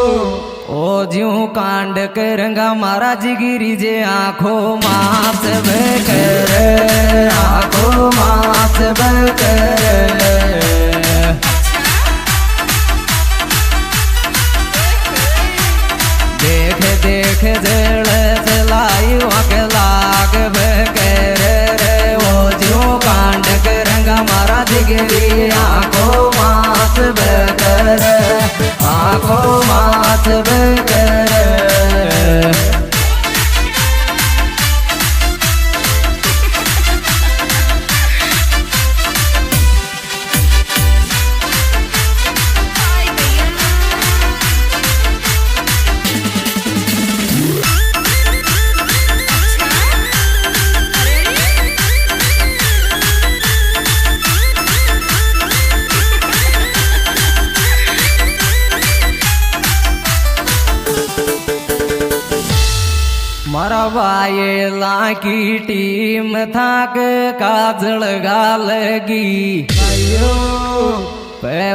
ओ ज्यों कांड करेंगा मारा जिगिरी जे आंखों मास बकर, आंखों मास बकर। देख देख जड़ चलाई के लाग बकर रे। ओ ज्यों कांड करेंगा मारा जिगिरी आंखों मास बकर, आंखों मास बकर। मारा वायला की टीम थाक काजल गालगी।